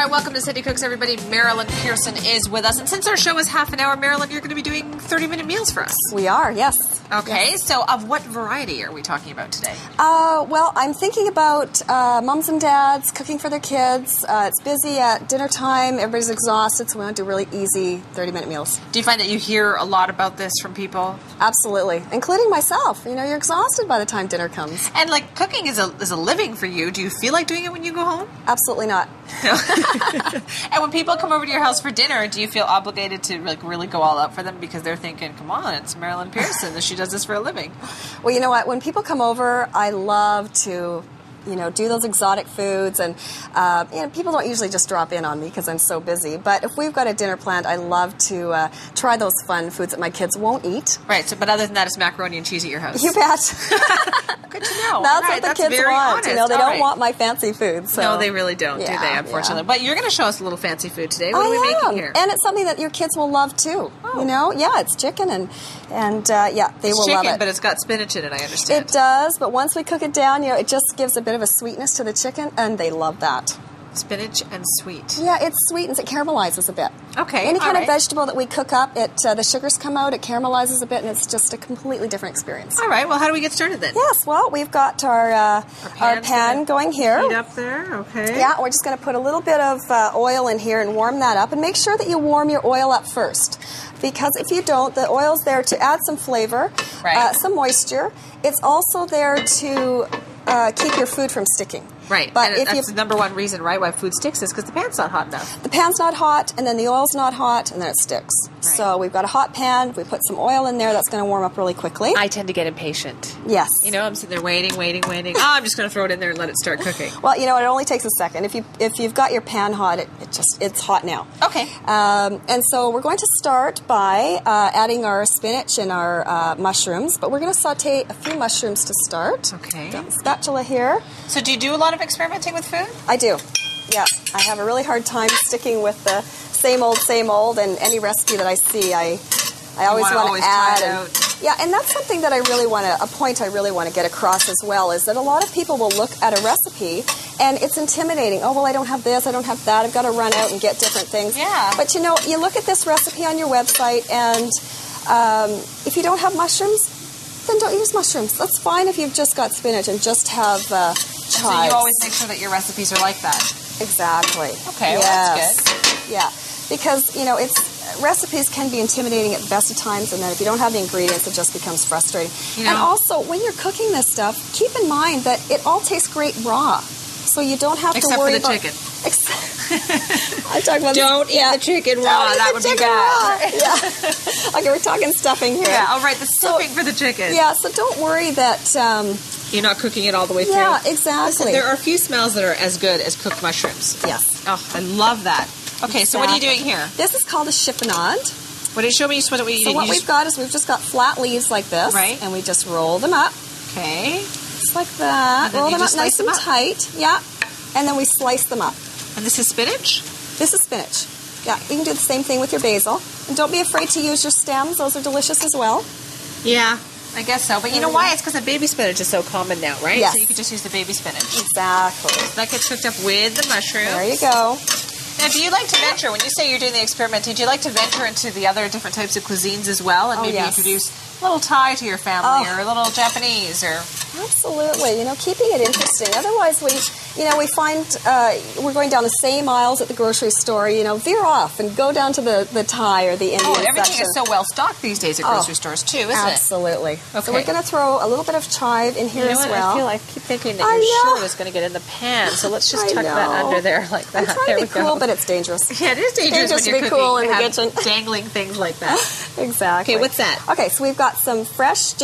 right, welcome to City Cooks, everybody. Marilyn Pearson is with us. And since our show is half an hour, Marilyn, you're going to be doing 30-minute meals for us. We are, yes. Okay, yes. So of what variety are we talking about today? Well, I'm thinking about moms and dads cooking for their kids. It's busy at dinner time. Everybody's exhausted, so we want to do really easy 30-minute meals. Do you find that you hear a lot about this from people? Absolutely, including myself. You know, you're exhausted by the time dinner comes. And like cooking is a living for you. Do you feel like doing it when you go home? Absolutely not. And when people come over to your house for dinner, do you feel obligated to like really go all out for them because they're thinking, come on, it's Marilyn Pearson, she does this for a living? Well, you know what? When people come over, I love to, you know, do those exotic foods, and you know, people don't usually just drop in on me because I'm so busy. But if we've got a dinner planned, I love to try those fun foods that my kids won't eat. Right. So, but other than that, it's macaroni and cheese at your house. You bet. Good to know. That's what the kids want. Honest. You know, they don't want my fancy food. So. No, they really don't, do they? Unfortunately. Yeah. But you're going to show us a little fancy food today. What are we making here? And it's something that your kids will love too. Oh. You know, yeah, it's chicken, and yeah, they will love it. But it's got spinach in it, I understand. It does, but once we cook it down, you know, it just gives a bit of a sweetness to the chicken, and they love that. Spinach and sweet. Yeah, it sweetens, it caramelizes a bit. Okay. Any kind of vegetable that we cook up, the sugars come out, it caramelizes a bit, and it's just a completely different experience. All right, well, how do we get started then? Yes, well, we've got our pan going here. Heat up there, okay. Yeah, we're just going to put a little bit of oil in here and warm that up, and make sure that you warm your oil up first. Because if you don't, the oil's there to add some flavor, some moisture. It's also there to keep your food from sticking. Right, but and that's the number one reason, right, why food sticks is because the pan's not hot enough. The pan's not hot, and then the oil's not hot, and then it sticks. Right. So we've got a hot pan, we put some oil in there, that's going to warm up really quickly. I tend to get impatient. Yes. You know, I'm sitting there waiting. Oh, I'm just going to throw it in there and let it start cooking. Well, you know, it only takes a second. If you've got your pan hot, it's hot now. Okay. And so we're going to start by adding our spinach and our mushrooms, but we're going to saute a few mushrooms to start. Okay. Got the spatula here. So do you do a lot of experimenting with food? I do. Yeah. I have a really hard time sticking with the same old, and any recipe that I see, I always want to add. Yeah, and that's something that a point I really want to get across as well, is that a lot of people will look at a recipe and it's intimidating. Oh, well, I don't have this, I don't have that, I've got to run out and get different things. Yeah. But you know, you look at this recipe on your website, and if you don't have mushrooms, then don't use mushrooms. That's fine if you've just got spinach and just have chives. So you always make sure that your recipes are like that. Exactly. Okay, well, that's good. Yeah, because, you know, recipes can be intimidating at the best of times, and then if you don't have the ingredients, it just becomes frustrating. You know, and also, when you're cooking this stuff, keep in mind that it all tastes great raw. So you don't have to worry about... Except for the chicken. I'm talking about... Don't eat the chicken raw. That would be bad. Yeah. Okay, we're talking stuffing here. Yeah, all right, the stuffing for the chicken. Yeah, so don't worry that... you're not cooking it all the way through. Yeah, exactly. Listen, there are a few smells that are as good as cooked mushrooms. Yes. Oh, I love that. Okay, exactly. So what are you doing here? This is called a chiffonade. What did you show me? What we've got is we've just got flat leaves like this. Right. And we just roll them up. Okay. Just like that. Roll them up nice and tight. Yeah. And then we slice them up. And this is spinach? This is spinach. Yeah, you can do the same thing with your basil. And don't be afraid to use your stems. Those are delicious as well. Yeah. I guess so, but you know why? It's because the baby spinach is so common now, right? Yes. So you could just use the baby spinach. Exactly. So that gets cooked up with the mushrooms. There you go. Now, do you like to venture, when you say you're doing the experimenting, do you like to venture into the other different types of cuisines as well, and maybe introduce a little Thai to your family, or a little Japanese, or... Absolutely. You know, keeping it interesting. Otherwise, we find we're going down the same aisles at the grocery store. You know, veer off and go down to the Thai or the Indian section. Everything is so well stocked these days at grocery stores too, isn't it? Absolutely. Okay. So we're going to throw a little bit of chive in here as well. I keep thinking that your shirt is going to get in the pan, so let's just tuck that under there like that. I'm trying to be cool, but it's dangerous. Yeah, it is dangerous when you're to be cool in the kitchen. Dangling things like that. Exactly. Okay, what's that? Okay, so we've got some fresh